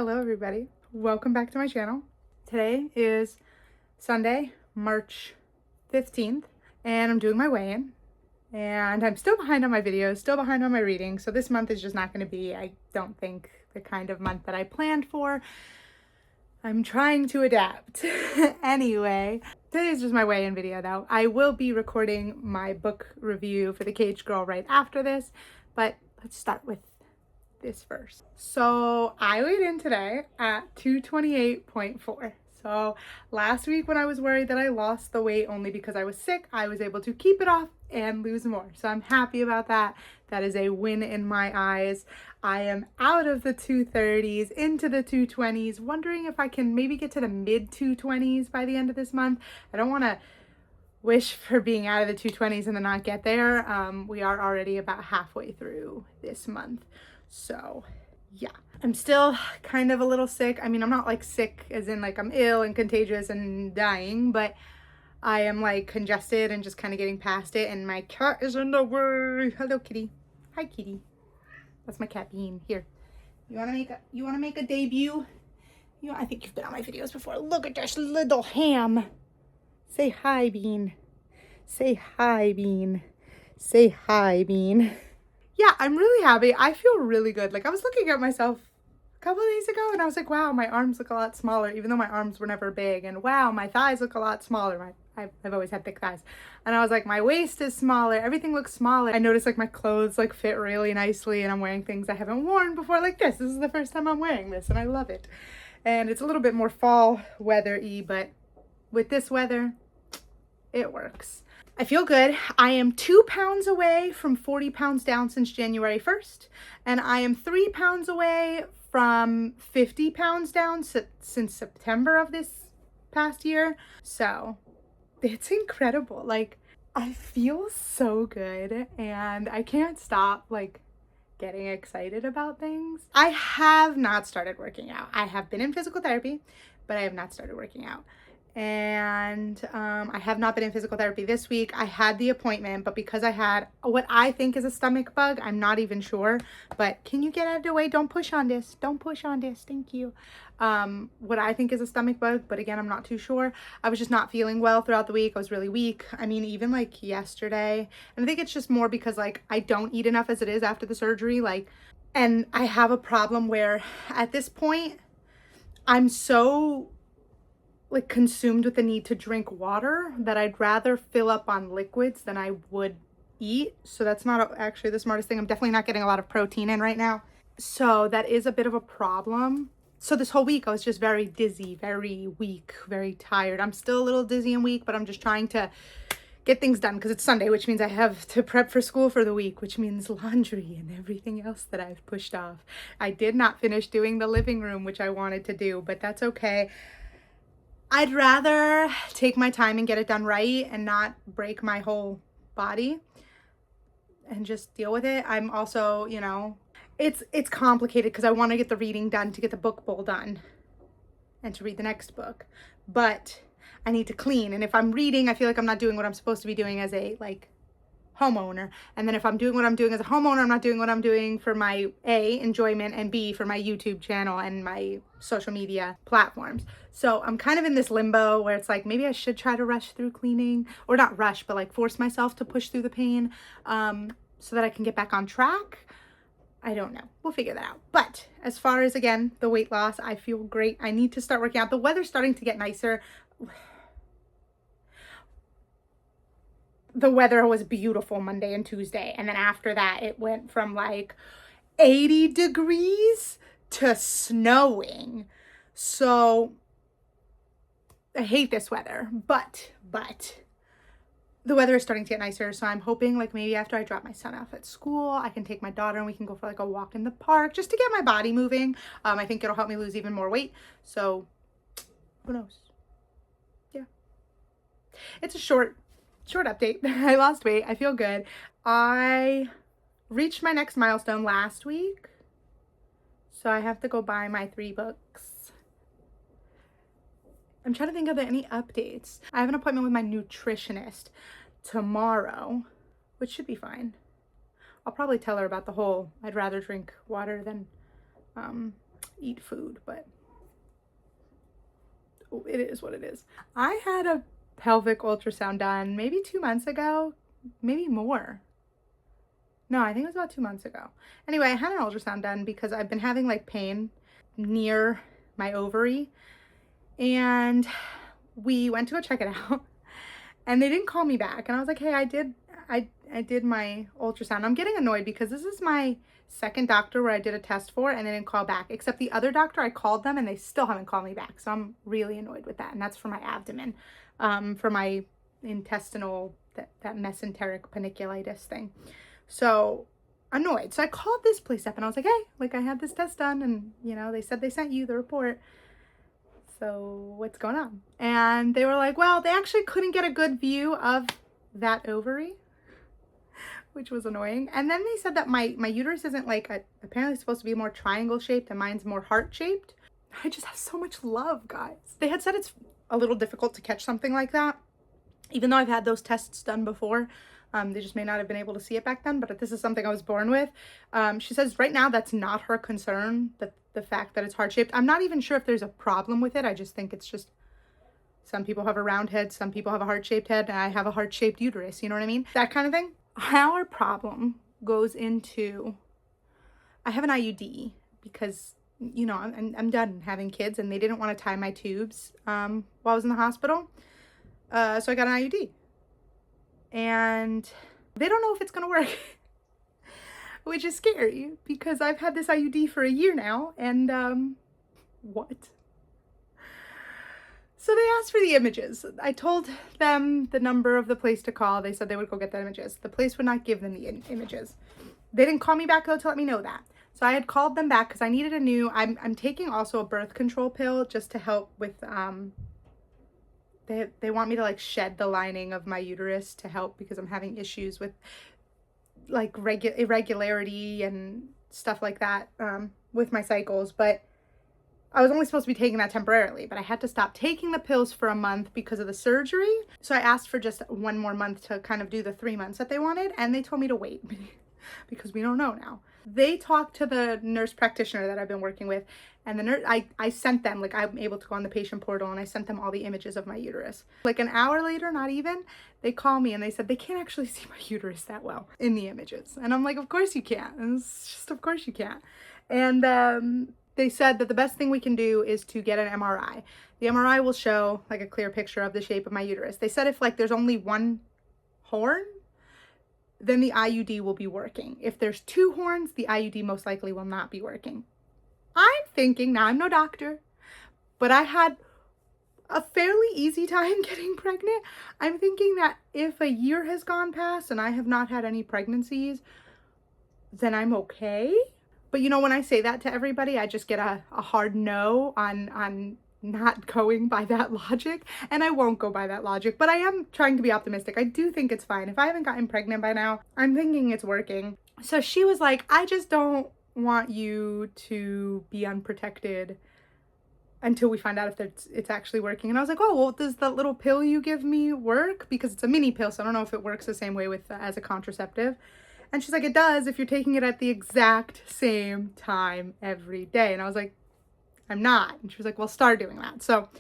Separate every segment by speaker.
Speaker 1: Hello everybody, welcome back to my channel. Today is Sunday, March 15th, and I'm doing my weigh-in. And I'm still behind on my videos, still behind on my reading, so this month is just not going to be, I don't think, the kind of month that I planned for. I'm trying to adapt. Anyway, today is just my weigh-in video though. I will be recording my book review for The Caged Girl right after this, but let's start with this first. So I weighed in today at 228.4. So last week when I was worried that I lost the weight only because I was sick, I was able to keep it off and lose more. So I'm happy about that. That is a win in my eyes. I am out of the 230s into the 220s, wondering if I can maybe get to the mid 220s by the end of this month. I don't want to wish for being out of the 220s and then not get there. We are already about halfway through this month. So yeah, I'm still kind of a little sick. I mean, I'm not like sick as in like I'm ill and contagious and dying, but I am like congested and just kind of getting past it. And my cat is in the way. Hello, kitty. Hi, kitty. That's my cat Bean. Here, you want to make a debut? I think you've been on my videos before. Look at this little ham. Say hi, Bean. Say hi, Bean. Say hi, Bean. Yeah, I'm really happy. I feel really good. Like I was looking at myself a couple of days ago and I was like, wow, my arms look a lot smaller, even though my arms were never big. And wow, my thighs look a lot smaller. I've always had thick thighs. And I was like, my waist is smaller. Everything looks smaller. I noticed like my clothes like fit really nicely and I'm wearing things I haven't worn before like this. This is the first time I'm wearing this and I love it. And it's a little bit more fall weather-y, but with this weather, it works. I feel good. I am 2 pounds away from 40 pounds down since January 1st. And I am 3 pounds away from 50 pounds down since September of this past year. So it's incredible. Like I feel so good and I can't stop like getting excited about things. I have not started working out. I have been in physical therapy, but I have not started working out. And I have not been in physical therapy this week. I had the appointment, but because I had what I think is a stomach bug, I'm not even sure. But can you get out of the way? Don't push on this. Don't push on this. Thank you. What I think is a stomach bug, but again, I'm not too sure. I was just not feeling well throughout the week. I was really weak. I mean, even like yesterday. And I think it's just more because like I don't eat enough as it is after the surgery. And I have a problem where at this point, I'm so like consumed with the need to drink water that I'd rather fill up on liquids than I would eat. So that's not actually the smartest thing. I'm definitely not getting a lot of protein in right now. So that is a bit of a problem. So this whole week I was just very dizzy, very weak, very tired. I'm still a little dizzy and weak, but I'm just trying to get things done because it's Sunday, which means I have to prep for school for the week, which means laundry and everything else that I've pushed off. I did not finish doing the living room, which I wanted to do, but that's okay. I'd rather take my time and get it done right and not break my whole body and just deal with it. I'm also, you know, it's complicated because I want to get the reading done to get the book bowl done and to read the next book. But I need to clean. And if I'm reading, I feel like I'm not doing what I'm supposed to be doing as a like homeowner. And then if I'm doing what I'm doing as a homeowner, I'm not doing what I'm doing for my A, enjoyment, and B, for my YouTube channel and my social media platforms. So I'm kind of in this limbo where it's like, maybe I should try to rush through cleaning, or not rush, but like force myself to push through the pain so that I can get back on track. I don't know. We'll figure that out. But as far as, again, the weight loss, I feel great. I need to start working out. The weather's starting to get nicer. The weather was beautiful Monday and Tuesday. And then after that, it went from like 80 degrees to snowing. So I hate this weather, but the weather is starting to get nicer. So I'm hoping like maybe after I drop my son off at school, I can take my daughter and we can go for like a walk in the park just to get my body moving. I think it'll help me lose even more weight. So who knows? Yeah. It's a short update. I lost weight. I feel good. I reached my next milestone last week. So I have to go buy my 3 books. I'm trying to think of any updates. I have an appointment with my nutritionist tomorrow, which should be fine. I'll probably tell her about the whole I'd rather drink water than eat food, but it is what it is. I had a pelvic ultrasound done maybe 2 months ago, maybe more. No, I think it was about 2 months ago. Anyway, I had an ultrasound done because I've been having like pain near my ovary, and we went to go check it out and they didn't call me back. And I was like, hey, I did my ultrasound. I'm getting annoyed because this is my second doctor where I did a test for and they didn't call back, except the other doctor, I called them and they still haven't called me back. So I'm really annoyed with that. And that's for my abdomen, for my intestinal, that mesenteric panniculitis thing. So annoyed. So I called this place up and I was like, hey, like I had this test done and you know, they said they sent you the report. So what's going on? And they were like, well, they actually couldn't get a good view of that ovary, which was annoying. And then they said that my uterus isn't like apparently supposed to be more triangle shaped and mine's more heart shaped. I just have so much love, guys. They had said it's a little difficult to catch something like that, even though I've had those tests done before. They just may not have been able to see it back then, but this is something I was born with. She says right now that's not her concern, that the fact that it's heart-shaped. I'm not even sure if there's a problem with it. I just think it's just some people have a round head, some people have a heart-shaped head, and I have a heart-shaped uterus, you know what I mean? That kind of thing. Our problem goes into, I have an IUD because, you know, I'm done having kids and they didn't want to tie my tubes while I was in the hospital. So I got an IUD. And they don't know if it's going to work, which is scary because I've had this IUD for a year now. And what? So they asked for the images. I told them the number of the place to call. They said they would go get the images. The place would not give them the images. They didn't call me back though to let me know that. So I had called them back because I needed a new, I'm taking also a birth control pill just to help with, they want me to like shed the lining of my uterus to help because I'm having issues with like irregularity and stuff like that with my cycles. But I was only supposed to be taking that temporarily, but I had to stop taking the pills for a month because of the surgery. So I asked for just 1 more month to kind of do the 3 months that they wanted, and they told me to wait because we don't know now. They talked to the nurse practitioner that I've been working with, and the nurse, I sent them, like I'm able to go on the patient portal, and I sent them all the images of my uterus. Like an hour later, not even, they call me and they said they can't actually see my uterus that well in the images. And I'm like, of course you can't. And it's just, of course you can't. And they said that the best thing we can do is to get an MRI. The MRI will show like a clear picture of the shape of my uterus. They said if like there's only one horn, then the IUD will be working. If there's 2 horns, the IUD most likely will not be working. I'm thinking, now I'm no doctor, but I had a fairly easy time getting pregnant. I'm thinking that if a year has gone past and I have not had any pregnancies, then I'm okay. But you know, when I say that to everybody, I just get a hard no on not going by that logic. And I won't go by that logic, but I am trying to be optimistic. I do think it's fine. If I haven't gotten pregnant by now, I'm thinking it's working. So she was like, I just don't want you to be unprotected until we find out if it's actually working. And I was like, oh, well, does the little pill you give me work? Because it's a mini pill, so I don't know if it works the same way with as a contraceptive. And she's like, it does if you're taking it at the exact same time every day. And I was like, I'm not. And she was like, well, start doing that. So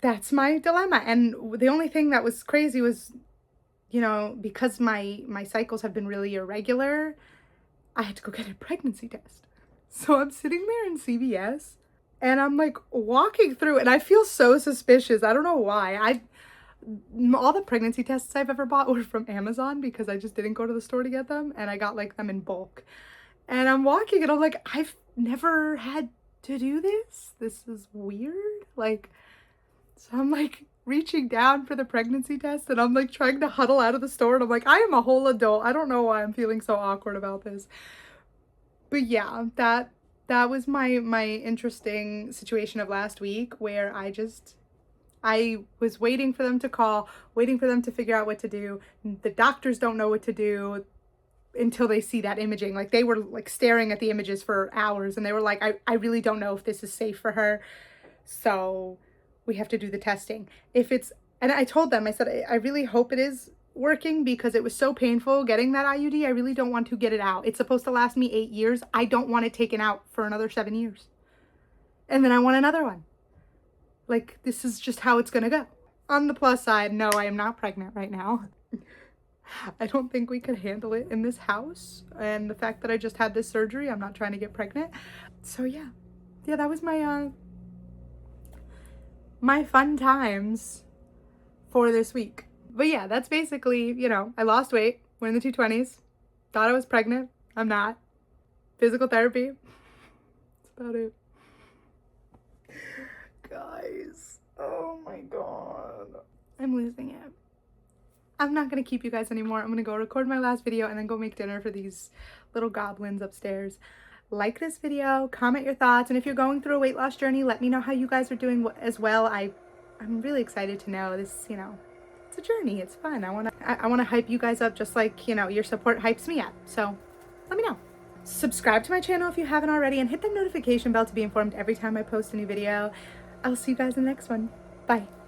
Speaker 1: that's my dilemma. And the only thing that was crazy was, you know, because my cycles have been really irregular, I had to go get a pregnancy test. So I'm sitting there in CVS and I'm like walking through and I feel so suspicious. I don't know why. All the pregnancy tests I've ever bought were from Amazon because I just didn't go to the store to get them, and I got like them in bulk. And I'm walking and I'm like, I've never had to do this. This is weird. Like, so I'm like reaching down for the pregnancy test and I'm like trying to huddle out of the store and I'm like, I am a whole adult. I don't know why I'm feeling so awkward about this. But yeah, that was my interesting situation of last week where I was waiting for them to call, waiting for them to figure out what to do. The doctors don't know what to do until they see that imaging. Like they were like staring at the images for hours and they were like, I really don't know if this is safe for her. So we have to do the testing. And I told them, I said, I really hope it is working because it was so painful getting that IUD. I really don't want to get it out. It's supposed to last me 8 years. I don't want it taken out for another 7 years. And then I want another one. Like, this is just how it's gonna go. On the plus side, no, I am not pregnant right now. I don't think we could handle it in this house. And the fact that I just had this surgery, I'm not trying to get pregnant. So yeah. Yeah, that was my my fun times for this week. But yeah, that's basically, you know, I lost weight. We're in the 220s. Thought I was pregnant. I'm not. Physical therapy. That's about it. Guys. Oh my god. I'm losing it. I'm not going to keep you guys anymore. I'm going to go record my last video and then go make dinner for these little goblins upstairs. Like this video, comment your thoughts, and if you're going through a weight loss journey, let me know how you guys are doing as well. I'm really excited to know this, you know, it's a journey. It's fun. I want to hype you guys up just like, you know, your support hypes me up. So let me know. Subscribe to my channel if you haven't already and hit the notification bell to be informed every time I post a new video. I'll see you guys in the next one. Bye.